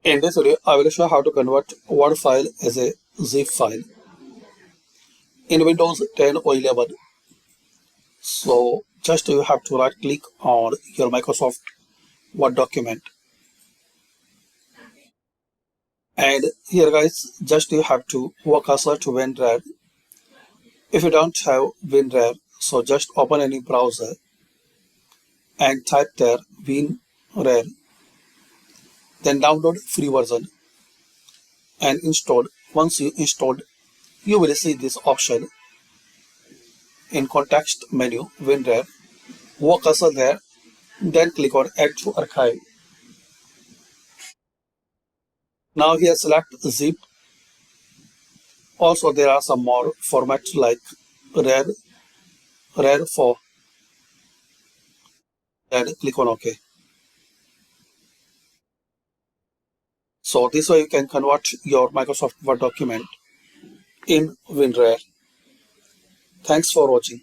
In this video, I will show how to convert Word file as a zip file in Windows 10 or 11. So just you have to right click on your Microsoft Word document. And here guys, just you have to work cursor to WinRAR. If you don't have WinRAR, so just open any browser and type there WinRAR. Then download free version and install. Once you installed, you will see this option in context menu WinRAR. Work cursor there, then click on Add to Archive. Now here select zip. Also there are some more formats like RAR 4. Then click on OK. So this way you can convert your Microsoft Word document in WinRAR. Thanks for watching.